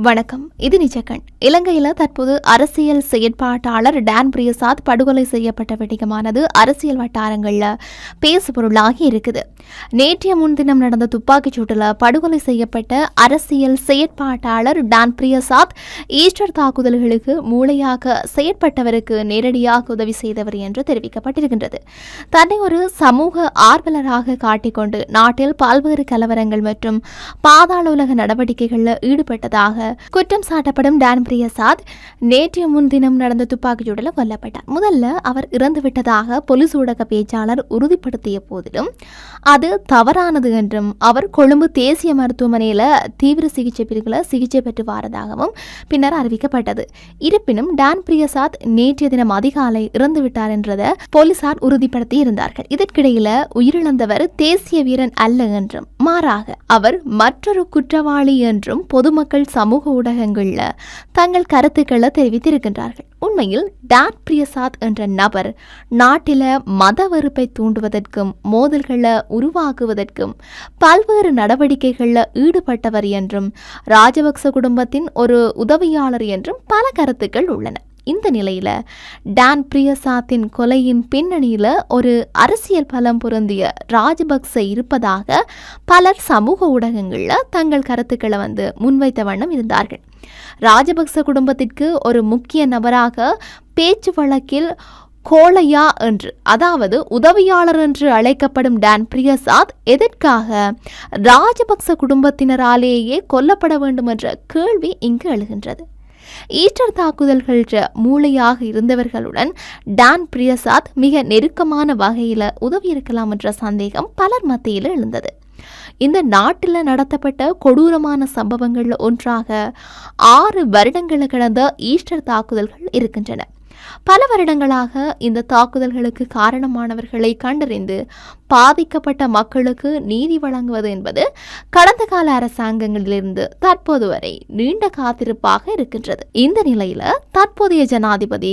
வணக்கம். இது நிஜக்கண். இலங்கையில் தற்போது அரசியல் செயற்பாட்டாளர் டான் பிரியசாத் படுகொலை செய்யப்பட்ட விடயமானது அரசியல் வட்டாரங்களில் பேசுபொருளாகி இருக்குது. நேற்றைய முன்தினம் நடந்த துப்பாக்கிச் சூட்டில் படுகொலை செய்யப்பட்ட அரசியல் செயற்பாட்டாளர் டான் பிரியசாத் ஈஸ்டர் தாக்குதல்களுக்கு மூளையாக செயற்பட்டவருக்கு நேரடியாக உதவி செய்தவர் என்று தெரிவிக்கப்பட்டிருக்கின்றது. தன்னை ஒரு சமூக ஆர்வலராக காட்டிக்கொண்டு நாட்டில் பல்வேறு கலவரங்கள் மற்றும் பாதாள உலக நடவடிக்கைகளில் ஈடுபட்டதாக குற்றம் சாட்டப்படும் டான் பிரியசாத் நேற்றைய முன்தினம் நடந்த துப்பாக்கிச் சூட்டில் கொல்லப்பட்டார். முதல்ல அவர் இறந்துவிட்டதாக போலீஸ் ஊடக பேச்சாளர் உறுதிப்படுத்திய போதிலும் அது தவறானது என்றும் அவர் கொழும்பு தேசிய மருத்துவமனையில் தீவிர சிகிச்சை பிரிவில் சிகிச்சை பெற்று வாரதாகவும் பின்னர் அறிவிக்கப்பட்டது. இருப்பினும் டான் பிரியசாத் நேற்றைய தினம் அதிகாலை இறந்துவிட்டார் என்றதை போலீசார் உறுதிப்படுத்தி இருந்தார்கள். இதற்கிடையில் உயிரிழந்தவர் தேசிய வீரன் அல்ல என்றும் மாறாக அவர் மற்றொரு குற்றவாளி என்றும் பொதுமக்கள் சமூக ஊடகங்கள்ல தங்கள் கருத்துக்களை தெரிவித்திருக்கின்றார்கள். உண்மையில் டான் பிரியசாத் என்ற நபர் நாட்டில மத வெறுப்பை தூண்டுவதற்கும் மோதல்களை உருவாக்குவதற்கும் பல்வேறு நடவடிக்கைகளில் ஈடுபட்டவர் என்றும் ராஜபக்ச குடும்பத்தின் ஒரு உதவியாளர் என்றும் பல கருத்துக்கள் உள்ளன. இந்த நிலையில டான் பிரியசாத்தின் கொலையின் பின்னணியில ஒரு அரசியல் பலம் பொருந்திய ராஜபக்ச இருப்பதாக பலர் சமூக ஊடகங்கள்ல தங்கள் கருத்துக்களை முன்வைத்த வண்ணம் இருந்தார்கள். ராஜபக்ச குடும்பத்திற்கு ஒரு முக்கிய நபராக பேச்சு வழக்கில் கோளையா என்று, அதாவது உதவியாளர் என்று அழைக்கப்படும் டான் பிரியசாத் எதற்காக ராஜபக்ச குடும்பத்தினராலேயே கொல்லப்பட வேண்டும் என்ற கேள்வி இங்கு எழுகின்றது. ஈஸ்டர் தாக்குதல்கள் மூளையாக இருந்தவர்களுடன் டான் பிரியசாத் மிக நெருக்கமான வகையில் உதவி இருக்கலாம் என்ற சந்தேகம் பலர் மத்தியில் எழுந்தது. இந்த நாட்டில் நடத்தப்பட்ட கொடூரமான சம்பவங்களில் ஒன்றாக 6 வருடங்களை கடந்த ஈஸ்டர் தாக்குதல்கள் இருக்கின்றன. பல வருடங்களாக இந்த தாக்குதல்களுக்கு காரணமானவர்களை கண்டறிந்து பாதிக்கப்பட்ட மக்களுக்கு நீதி வழங்குவது என்பது கடந்த கால அரசாங்கங்களிலிருந்து தற்போது வரை நீண்ட காத்திருப்பாக இருக்கின்றது. இந்த நிலையில தற்போதைய ஜனாதிபதி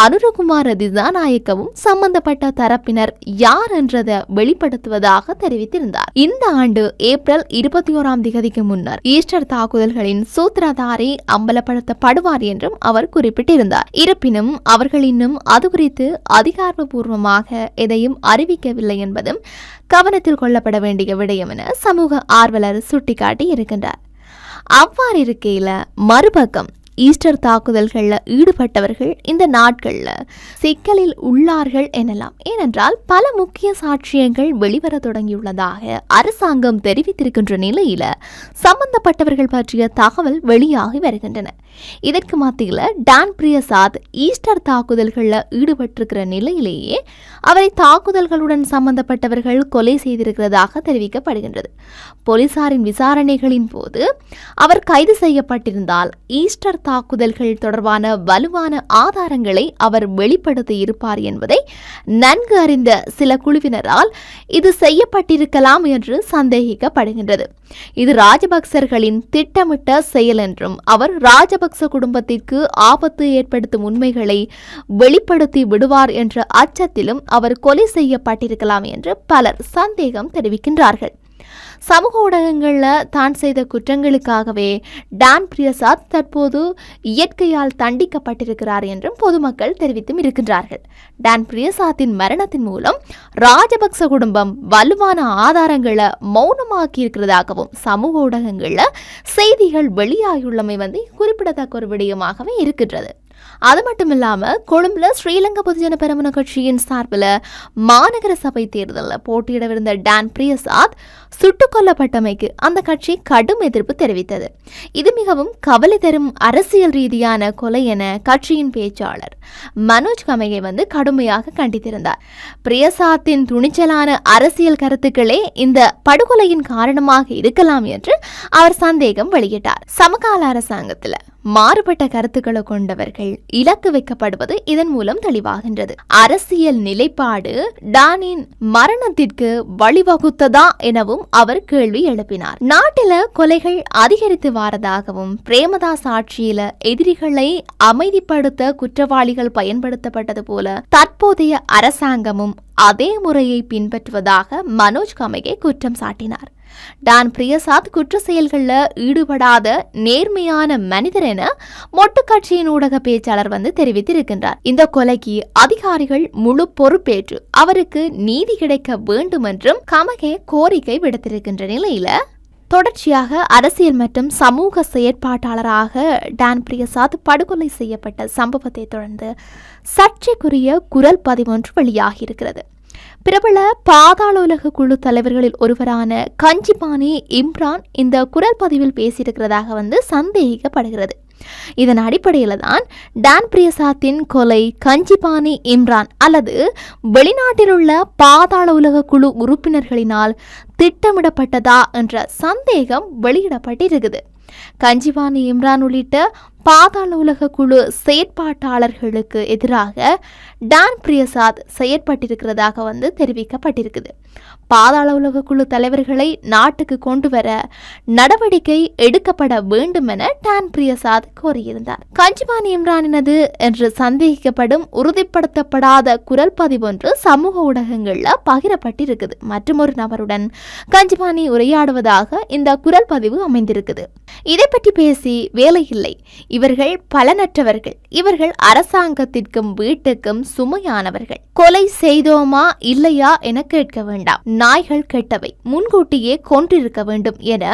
அனுரகுமார திசாநாயக்கவும் சம்பந்தப்பட்ட தரப்பினர் யார் என்றதை வெளிப்படுத்துவதாக தெரிவித்திருந்தார். இந்த ஆண்டு ஏப்ரல் 21 முன்னர் ஈஸ்டர் தாக்குதல்களின் சூத்திரதாரி அம்பலப்படுத்தப்படுவார் என்றும் அவர் குறிப்பிட்டிருந்தார். இருப்பினும் அவர்கள் இன்னும் அது குறித்து அதிகாரப்பூர்வமாக எதையும் அறிவிக்கவில்லை என்பதும் கவனத்தில் கொள்ளப்பட வேண்டிய விடயம் என சமூக ஆர்வலர் சுட்டிக்காட்டி இருக்கின்றார். அவ்வாறு இருக்கையில மறுபக்கம் ஈஸ்டர் தாக்குதல்களில் ஈடுபட்டவர்கள் இந்த நாட்களில் சிக்கலில் உள்ளார்கள் எனலாம். ஏனென்றால் பல முக்கிய சாட்சியங்கள் வெளிவர தொடங்கியுள்ளதாக அரசாங்கம் தெரிவித்திருக்கின்ற நிலையில சம்பந்தப்பட்டவர்கள் பற்றிய தகவல் வெளியாகி வருகின்றன. இதற்கு மத்தியில் டான் பிரியசாத் ஈஸ்டர் தாக்குதல்களில் ஈடுபட்டிருக்கிற நிலையிலேயே அவரை தாக்குதல்களுடன் சம்பந்தப்பட்டவர்கள் கொலை செய்திருக்கிறதாக தெரிவிக்கப்படுகின்றது. போலீசாரின் விசாரணைகளின் போது அவர் கைது செய்யப்பட்டிருந்தால் ஈஸ்டர் தாக்குதல்கள் தொடர்பான வலுவான ஆதாரங்களை அவர் வெளிப்படுத்தி இருப்பார் என்பதை நன்கு அறிந்த சில குழுவினரால் இது செய்யப்பட்டிருக்கலாம் என்று சந்தேகிக்கப்படுகின்றது. இது ராஜபக்சர்களின் திட்டமிட்ட செயல் என்றும் அவர் ராஜபக்ச குடும்பத்திற்கு ஆபத்து ஏற்படுத்தும் உண்மைகளை வெளிப்படுத்தி விடுவார் என்ற அச்சத்திலும் அவர் கொலை செய்யப்பட்டிருக்கலாம் என்று பலர் சந்தேகம் தெரிவிக்கின்றார்கள். சமூக ஊடகங்களில் தான் செய்த குற்றங்களுக்காகவே டான் பிரியசாத் தற்போது இயற்கையால் தண்டிக்கப்பட்டிருக்கிறார் என்றும் பொதுமக்கள் தெரிவித்தும் இருக்கின்றார்கள். டான் பிரியசாத்தின் மரணத்தின் மூலம் ராஜபக்ச குடும்பம் வலுவான ஆதாரங்களை மௌனமாக்கி இருக்கிறதாகவும் சமூக ஊடகங்களில் செய்திகள் வெளியாகியுள்ளமை குறிப்பிடத்தக்க ஒரு விடயமாகவே இருக்கின்றது. அது மட்டுமில்லாம கொழும்புல ஸ்ரீலங்கா பொதுஜன பெரமுன கட்சியின் சார்பில் மாநகர சபை தேர்தலில் போட்டியிடவிருந்த டான் பிரியசாத் சுட்டுக் கொல்லப்பட்டமைக்கு அந்த கட்சி கடும் எதிர்ப்பு தெரிவித்தது. இது மிகவும் கவலை தரும் அரசியல் ரீதியான கொலை என கட்சியின் பேச்சாளர் மனோஜ் கமகே கடுமையாக கண்டித்திருந்தார். பிரியசாத்தின் துணிச்சலான அரசியல் கருத்துக்களே இந்த படுகொலையின் காரணமாக இருக்கலாம் என்று அவர் சந்தேகம் வெளியிட்டார். சமகால அரசாங்கத்தில் மாறுபட்ட கருத்துக்களை கொண்டவர்கள் இலக்கு வைக்கப்படுவது இதன் மூலம் தெளிவாகின்றது. அரசியல் நிலைப்பாடு டானின் மரணத்திற்கு வழிவகுத்ததா எனவும் அவர் கேள்வி எழுப்பினார். நாட்டில கொலைகள் அதிகரித்து வாரதாகவும் பிரேமதாஸ் ஆட்சியில எதிரிகளை அமைதிப்படுத்த குற்றவாளிகள் பயன்படுத்தப்பட்டது போல தற்போதைய அரசாங்கமும் அதே முறையை பின்பற்றுவதாக மனோஜ் கமகே குற்றம் சாட்டினார். டான் பிரியசாத் குற்ற செயல்களில் ஈடுபடாத நேர்மையான மனிதர் என மொட்டு கட்சியின் ஊடக பேச்சாளர் தெரிவித்திருக்கின்றார். இந்த கொலைக்கு அதிகாரிகள் முழு பொறுப்பேற்று அவருக்கு நீதி கிடைக்க வேண்டும் என்றும் கமகே கோரிக்கை விடுத்திருக்கின்ற நிலையில தொடர்ச்சியாக அரசியல் மற்றும் சமூக செயற்பாட்டாளராக டான் பிரியசாத் படுகொலை செய்யப்பட்ட சம்பவத்தை தொடர்ந்து சர்ச்சைக்குரிய குரல் பதிவொன்று வெளியாகியிருக்கிறது. பிரபல பாதாள உலக குழு தலைவர்களில் ஒருவரான கஞ்சிபானி இம்ரான் இந்த குரல் பதிவில் பேசியிருக்கிறதாக சந்தேகிக்கப்படுகிறது. இதன் அடிப்படையில் தான் டான் பிரியசாத்தின் கொலை கஞ்சிபானி இம்ரான் அல்லது வெளிநாட்டில் உள்ள பாதாள உலக குழு உறுப்பினர்களினால் திட்டமிடப்பட்டதா என்ற சந்தேகம் வெளியிடப்பட்டிருக்குது. கஞ்சிபானி இம்ரான் உள்ளிட்ட பாதாள உலக குழு செயற்பாட்டாளர்களுக்கு எதிராக டான் பிரியசாத் செயற்பட்டிருக்கிறதாக தெரிவிக்கப்பட்டிருக்குது. பாதாள உலக குழு தலைவர்களை நாட்டுக்கு கொண்டு வர நடவடிக்கை எடுக்கப்பட வேண்டும் என டான் பிரியசாத் கோரியிருந்தார். கஞ்சிபானி இம்ரானினது என்று சந்தேகிக்கப்படும் உறுதிப்படுத்தப்படாத குரல் பதிவொன்று சமூக ஊடகங்களில் பகிரப்பட்டிருக்குது. மற்றும் ஒரு நபருடன் கஞ்சிபானி உரையாடுவதாக இந்த குரல் பதிவு அமைந்திருக்குது. இதை பற்றி பேசி வேலையில்லை, இவர்கள் பலனற்றவர்கள், இவர்கள் அரசாங்கத்திற்கும் வீட்டுக்கும் சுமையானவர்கள், கொலை செய்தோமா இல்லையா என கேட்க வேண்டாம், நாய்கள் கெட்டவை, முன்கூட்டியே கொன்றிருக்க வேண்டும் என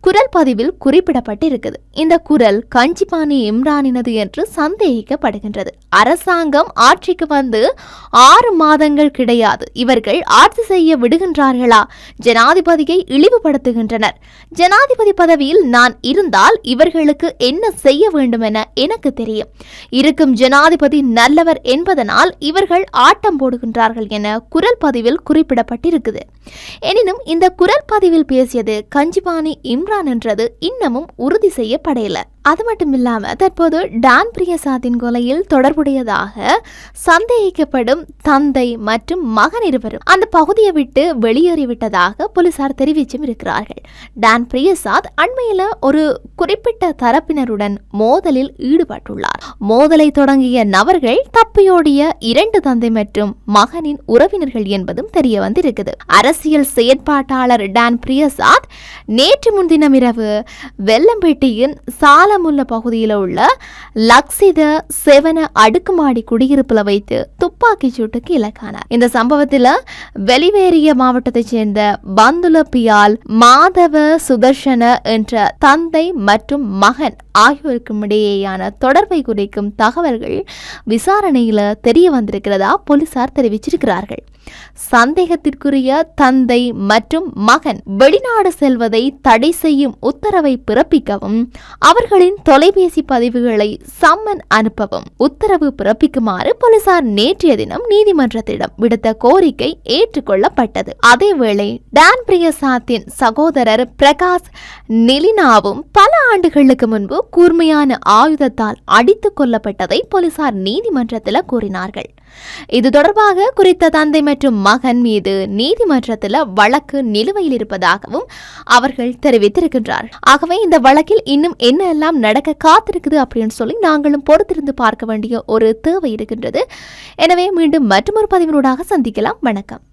குரல் பதிவில் குறிப்பிடப்பட்டிருக்குது. இந்த குரல் கஞ்சிபானி இம்ரானினது என்று சந்தேகிக்கப்படுகின்றது. அரசாங்கம் ஆட்சிக்கு 6 மாதங்கள் கிடையாது, இவர்கள் ஆட்சி செய்ய விடுகின்றார்களா? ஜனாதிபதியை இழிவுபடுத்துகின்றனர். ஜனாதிபதி பதவியில் நான் இருந்தால் இவர்களுக்கு என்ன செய்ய வேண்டும் என எனக்கு தெரியும். இருக்கும் ஜனாதிபதி நல்லவர் என்பதனால் இவர்கள் ஆட்டம் போடுகின்றார்கள் என குரல் பதிவில் குறிப்பிடப்பட்டிருக்குது. எனினும் இந்த குரல் பதிவில் பேசியது கஞ்சிபானி இம்ரான் என்றது இன்னமும் உறுதி செய்யப்படையில. அது மட்டும் இல்லாம தற்போது டான் பிரியசாத்தின் கொலையில் தொடர்புடையதாக சந்தேகிக்கப்படும் தந்தை மற்றும் மகன் இருவரும் அந்த பகுதியை விட்டு வெளியேறிவிட்டதாக போலீசார் தெரிவிச்சும் இருக்கிறார்கள். டான் பிரியசாத் அண்மையில ஒரு குறிப்பிட்ட தரப்பினருடன் மோதலில் ஈடுபட்டுள்ளார். மோதலை தொடங்கிய நபர்கள் தப்பியோடிய 2 தந்தை மற்றும் மகனின் உறவினர்கள் என்பதும் தெரிய வந்திருக்குது. அரசியல் செயற்பாட்டாளர் டான் பிரியசாத் நேற்று முன்தினம் இரவு வெள்ளம்பேட்டையின் சாலமுல்ல பகுதியில் உள்ள லக்சித செவன அடுக்குமாடி குடியிருப்புல வைத்து துப்பாக்கி சூட்டுக்கு இலக்கானார். இந்த சம்பவத்தில் வெளிவேறிய மாவட்டத்தைச் சேர்ந்த பந்துல பியால் மாதவ சுதர்ஷன என்ற தந்தை மற்றும் மகன் ஆகியோருக்கும் இடையேயான தொடர்பை குறிக்கும் தகவல்கள் விசாரணையில தெரிய வந்திருக்கிறதா போலீசார் தெரிவிச்சிருக்கிறார்கள். சந்தேகத்திற்குரிய தந்தை மற்றும் மகன் வெளிநாடு செல்வதை தடை செய்யும் உத்தரவை பிறப்பிக்கவும் அவர்களின் தொலைபேசி பதிவுகளை சம்மன் அனுப்பவும் உத்தரவு பிறப்பிக்குமாறு போலீசார் நேற்றைய தினம் நீதிமன்றத்திடம் விடுத்த கோரிக்கை ஏற்றுக்கொள்ளப்பட்டது. அதேவேளை டான் பிரியசாத்தின் சகோதரர் பிரகாஷ் நிலினாவும் பல ஆண்டுகளுக்கு முன்பு கூர்மையான ஆயுதத்தால் அடித்துக் கொல்லப்பட்டதை போலீசார் நீதிமன்றத்தில் கூறினார்கள். இது தொடர்பாக குறித்த தந்தை மற்றும் மகன் மீது நீதிமன்றத்தில் வழக்கு நிலுவையில் இருப்பதாகவும் அவர்கள் தெரிவித்திருக்கின்றார். ஆகவே இந்த வழக்கில் இன்னும் என்ன எல்லாம் நடக்க காத்திருக்குது அப்படின்னு சொல்லி நாங்களும் பொறுத்திருந்து பார்க்க வேண்டிய ஒரு தேவை இருக்கின்றது. எனவே மீண்டும் மற்றொரு பதிவினூடாக சந்திக்கலாம். வணக்கம்.